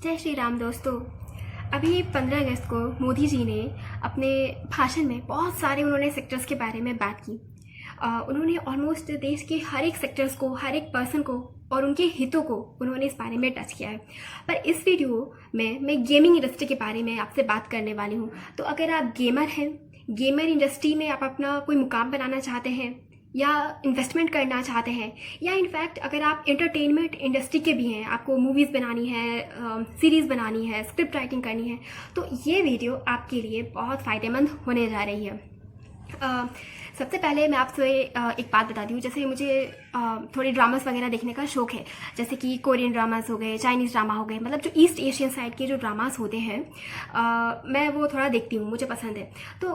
जय श्री राम दोस्तों। अभी 15 अगस्त को मोदी जी ने अपने भाषण में बहुत सारे उन्होंने सेक्टर्स के बारे में बात की। उन्होंने ऑलमोस्ट देश के हर एक सेक्टर्स को, हर एक पर्सन को और उनके हितों को उन्होंने इस बारे में टच किया है। पर इस वीडियो में मैं गेमिंग इंडस्ट्री के बारे में आपसे बात करने वाली हूँ। तो अगर आप गेमर हैं, गेमर इंडस्ट्री में आप अपना कोई मुकाम बनाना चाहते हैं या इन्वेस्टमेंट करना चाहते हैं, या इनफैक्ट अगर आप एंटरटेनमेंट इंडस्ट्री के भी हैं, आपको मूवीज़ बनानी है, सीरीज़ बनानी है, स्क्रिप्ट राइटिंग करनी है, तो ये वीडियो आपके लिए बहुत फ़ायदेमंद होने जा रही है। सबसे पहले मैं आपसे एक बात बता दूँ। जैसे मुझे थोड़े ड्रामास वगैरह देखने का शौक़ है, जैसे कि कोरियन ड्रामास हो गए, चाइनीज़ ड्रामा हो गए, मतलब जो ईस्ट एशियन साइड के जो ड्रामास होते हैं मैं वो थोड़ा देखती हूँ, मुझे पसंद है। तो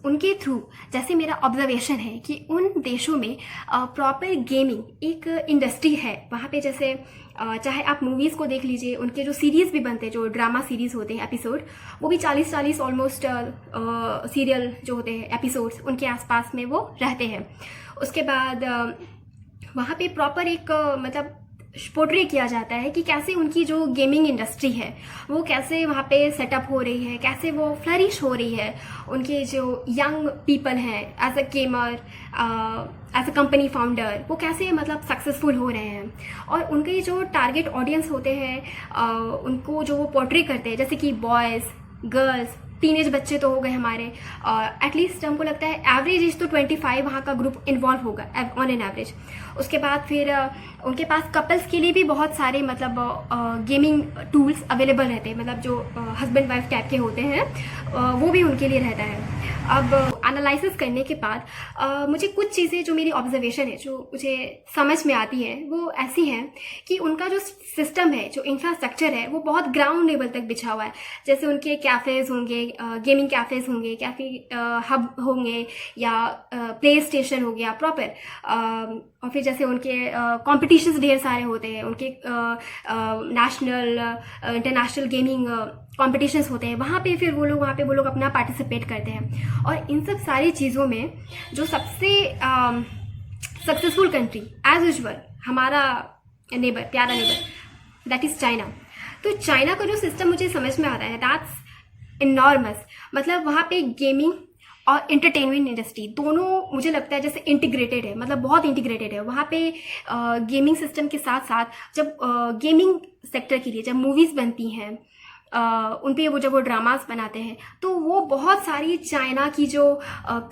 उनके थ्रू जैसे मेरा ऑब्जर्वेशन है कि उन देशों में प्रॉपर गेमिंग एक इंडस्ट्री है। वहाँ पे जैसे चाहे आप मूवीज़ को देख लीजिए, उनके जो सीरीज़ भी बनते हैं, जो ड्रामा सीरीज़ होते हैं एपिसोड, वो भी 40 ऑलमोस्ट सीरियल जो होते हैं एपिसोड्स उनके आसपास में वो रहते हैं। उसके बाद वहाँ पे प्रॉपर एक मतलब पोर्ट्रे किया जाता है कि कैसे उनकी जो गेमिंग इंडस्ट्री है वो कैसे वहाँ पे सेटअप हो रही है, कैसे वो फ्लरिश हो रही है। उनके जो यंग पीपल हैं as a gamer, as a company founder, वो कैसे मतलब सक्सेसफुल हो रहे हैं। और उनके जो टारगेट ऑडियंस होते हैं उनको जो वो पोर्ट्रे करते हैं, जैसे कि बॉयज़, गर्ल्स, टीनेज बच्चे तो हो गए हमारे, एटलीस्ट हमको लगता है एवरेज एज तो 25 वहाँ का ग्रुप इन्वॉल्व होगा ऑन एन एवरेज। उसके बाद फिर उनके पास कपल्स के लिए भी बहुत सारे मतलब गेमिंग टूल्स अवेलेबल रहते हैं, मतलब जो हस्बैंड वाइफ टाइप के होते हैं वो भी उनके लिए रहता है। अब एनालिसिस करने के बाद मुझे कुछ चीज़ें जो मेरी ऑब्जर्वेशन है, जो मुझे समझ में आती है, वो ऐसी हैं कि उनका जो सिस्टम है, जो इंफ्रास्ट्रक्चर है, वो बहुत ग्राउंड लेवल तक बिछा हुआ है। जैसे उनके कैफ़ेज़ होंगे, गेमिंग कैफ़ेज़ होंगे, कैफ़े हब होंगे, या प्ले स्टेशन हो गया प्रॉपर। और फिर जैसे उनके कॉम्पिटिशन्स ढेर सारे होते हैं, उनके नेशनल इंटरनेशनल गेमिंग कॉम्पिटिशन्स होते हैं, वहाँ पे फिर वो लोग अपना पार्टिसिपेट करते हैं। और इन सब सारी चीज़ों में जो सबसे सक्सेसफुल कंट्री एज यूजुअल हमारा नेबर, प्यारा नेबर, दैट इज़ चाइना। तो चाइना का जो सिस्टम मुझे समझ में आता है, दैट्स इनॉर्मस। मतलब वहाँ पे गेमिंग और एंटरटेनमेंट इंडस्ट्री दोनों मुझे लगता है जैसे इंटीग्रेटेड है, मतलब बहुत इंटीग्रेटेड है। वहाँ पे गेमिंग सिस्टम के साथ साथ जब गेमिंग सेक्टर के लिए जब मूवीज़ बनती हैं, उन पे जब वो ड्रामास बनाते हैं, तो वो बहुत सारी चाइना की जो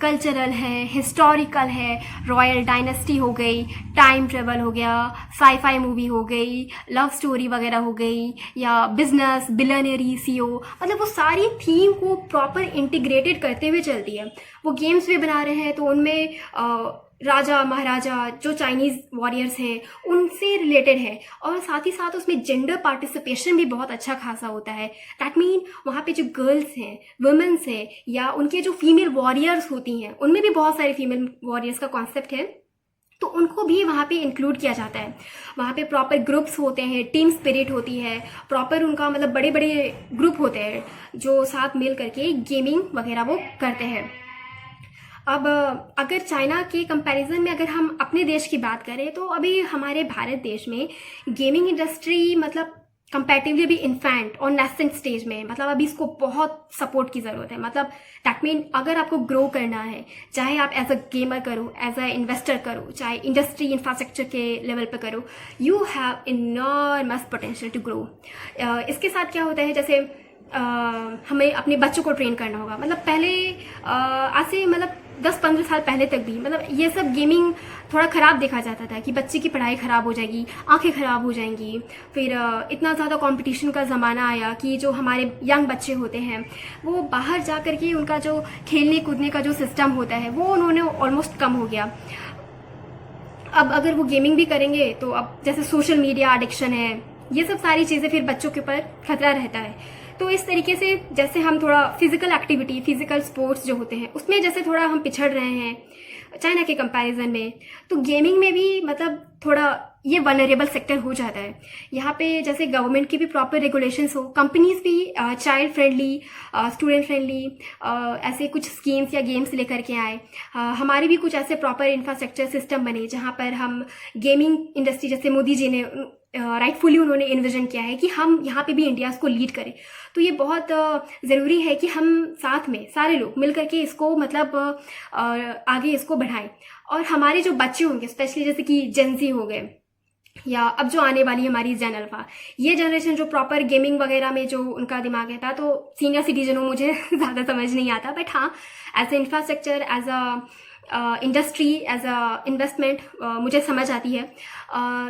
कल्चरल है, हिस्टोरिकल है, रॉयल डायनेस्टी हो गई, टाइम ट्रेवल हो गया, साईफाई मूवी हो गई, लव स्टोरी वगैरह हो गई, या बिजनेस, बिलियनरी सीईओ, मतलब वो सारी थीम को प्रॉपर इंटीग्रेटेड करते हुए चलती है। वो गेम्स भी बना रहे हैं तो उनमें राजा महाराजा जो चाइनीज़ वॉरियर्स हैं उनसे रिलेटेड है, और साथ ही साथ उसमें जेंडर पार्टिसिपेशन भी बहुत अच्छा खासा होता है। दैट मीन वहाँ पे जो गर्ल्स हैं, वुमेन्स हैं, या उनके जो फीमेल वॉरियर्स होती हैं, उनमें भी बहुत सारे फीमेल वॉरियर्स का कॉन्सेप्ट है, तो उनको भी वहाँ पे इंक्लूड किया जाता है। वहाँ पे प्रॉपर ग्रुप्स होते हैं, टीम स्पिरिट होती है, प्रॉपर उनका मतलब बड़े बड़े ग्रुप होते हैं जो साथ मिल करके गेमिंग वगैरह वो करते हैं। अब अगर चाइना के कंपैरिजन में अगर हम अपने देश की बात करें, तो अभी हमारे भारत देश में गेमिंग इंडस्ट्री मतलब कंपैरेटिवली भी इन्फेंट और नेसेंट स्टेज में है। मतलब अभी इसको बहुत सपोर्ट की ज़रूरत है। मतलब दैट मीन अगर आपको ग्रो करना है, चाहे आप एज अ गेमर करो, एज अ इन्वेस्टर करो, चाहे इंडस्ट्री इंफ्रास्ट्रक्चर के लेवल पे करो, you have enormous potential to grow. इसके साथ क्या होता है, जैसे हमें अपने बच्चों को ट्रेन करना होगा। मतलब पहले आज से मतलब 10-15 साल पहले तक भी मतलब ये सब गेमिंग थोड़ा ख़राब देखा जाता था कि बच्चे की पढ़ाई ख़राब हो जाएगी, आंखें ख़राब हो जाएंगी। फिर इतना ज़्यादा कंपटीशन का ज़माना आया कि जो हमारे यंग बच्चे होते हैं वो बाहर जा कर के उनका जो खेलने कूदने का जो सिस्टम होता है वो उन्होंने ऑलमोस्ट कम हो गया। अब अगर वो गेमिंग भी करेंगे तो अब जैसे सोशल मीडिया एडिक्शन है, ये सब सारी चीज़ें फिर बच्चों के ऊपर खतरा रहता है। तो इस तरीके से जैसे हम थोड़ा फिजिकल एक्टिविटी, फिजिकल स्पोर्ट्स जो होते हैं उसमें जैसे थोड़ा हम पिछड़ रहे हैं चाइना के कंपैरिजन में, तो गेमिंग में भी मतलब थोड़ा ये वनरेबल सेक्टर हो जाता है। यहाँ पे जैसे गवर्नमेंट की भी प्रॉपर रेगुलेशंस हो, कंपनीज भी चाइल्ड फ्रेंडली, स्टूडेंट फ्रेंडली ऐसे कुछ स्कीम्स या गेम्स लेकर के आए। हमारी भी कुछ ऐसे प्रॉपर इंफ्रास्ट्रक्चर सिस्टम बने जहाँ पर हम गेमिंग इंडस्ट्री, जैसे मोदी जी ने राइटफुली उन्होंने इन्विजन किया है कि हम यहाँ पे भी इंडियाज़ को लीड करें। तो ये बहुत ज़रूरी है कि हम साथ में सारे लोग मिल करके इसको मतलब आगे इसको बढ़ाएं। और हमारे जो बच्चे होंगे, स्पेशली जैसे कि जेनजी हो गए, या अब जो आने वाली हमारी जेन अल्फा, ये जनरेशन जो प्रॉपर गेमिंग वगैरह में जो उनका दिमाग है था, तो सीनियर सिटीजन हो मुझे ज़्यादा समझ नहीं आता, बट हाँ as a infrastructure, as a industry, as a investment मुझे समझ आती है।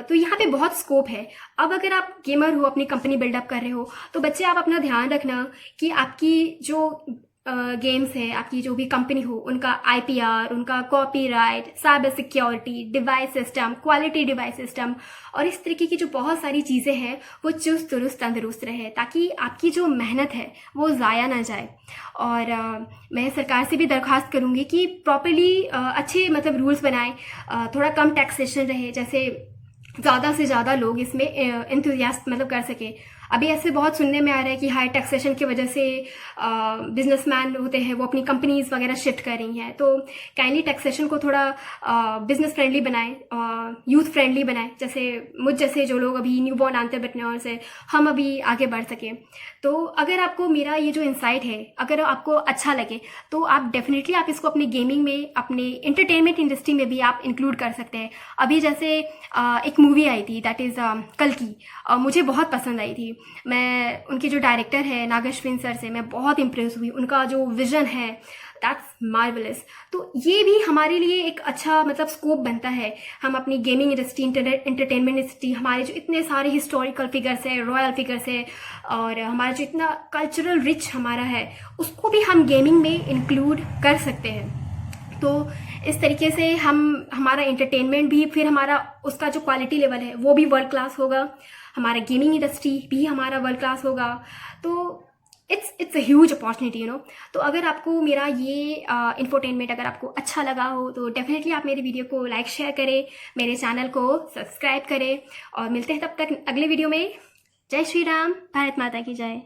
तो यहाँ पे बहुत स्कोप है। अब अगर आप गेमर हो, अपनी कंपनी बिल्डअप कर रहे हो, तो बच्चे आप अपना ध्यान रखना कि आपकी जो गेम्स है, आपकी जो भी कंपनी हो, उनका IPR, उनका copyright, cyber security, device system, quality device system और इस तरीके की जो बहुत सारी चीज़ें हैं वो चुस्त दुरुस्त तंदुरुस्त रहे, ताकि आपकी जो मेहनत है वो ज़ाया ना जाए। और मैं सरकार से भी दरख्वास्त करूँगी कि प्रॉपर्ली अच्छे मतलब रूल्स बनाए, थोड़ा कम टैक्सेशन रहे, जैसे ज़्यादा से ज़्यादा लोग इसमें इंथुजियास्ट मतलब कर सके। अभी ऐसे बहुत सुनने में आ रहा है कि हाई टैक्सेशन की वजह से बिजनेसमैन होते हैं वो अपनी कंपनीज वगैरह शिफ्ट कर रही हैं। तो काइंडली टैक्सेशन को थोड़ा बिजनेस फ्रेंडली बनाएं, यूथ फ्रेंडली बनाएं, जैसे मुझ जैसे जो लोग अभी न्यू बॉर्न एंटरप्रेन्योर्स हैं, हम अभी आगे बढ़ सकें। तो अगर आपको मेरा ये जो इंसाइट है अगर आपको अच्छा लगे तो आप डेफिनेटली आप इसको अपने गेमिंग में, अपने एंटरटेनमेंट इंडस्ट्री में भी आप इंक्लूड कर सकते हैं। अभी जैसे एक मूवी आई थी, दैट इज़ कल्कि, मुझे बहुत पसंद आई थी। मैं उनके जो डायरेक्टर है नागेश्विन सर से मैं बहुत इम्प्रेस हुई, उनका जो विजन है दैट्स मार्वलस। तो ये भी हमारे लिए एक अच्छा मतलब स्कोप बनता है। हम अपनी गेमिंग इंडस्ट्री, एंटरटेनमेंट इंडस्ट्री, हमारे जो इतने सारे हिस्टोरिकल फिगर्स है, रॉयल फिगर्स है, और हमारा जो इतना कल्चरल रिच हमारा है, उसको भी हम गेमिंग में इंक्लूड कर सकते हैं। तो इस तरीके से हम हमारा एंटरटेनमेंट भी, फिर हमारा उसका जो क्वालिटी लेवल है वो भी वर्ल्ड क्लास होगा, हमारा गेमिंग इंडस्ट्री भी हमारा वर्ल्ड क्लास होगा। तो it's a huge opportunity, you know. तो अगर आपको मेरा ये इंफोटेनमेंट अगर आपको अच्छा लगा हो तो डेफिनेटली आप मेरे वीडियो को लाइक शेयर करें, मेरे चैनल को सब्सक्राइब करें, और मिलते हैं तब तक अगले वीडियो में। जय श्री राम, भारत माता की जय।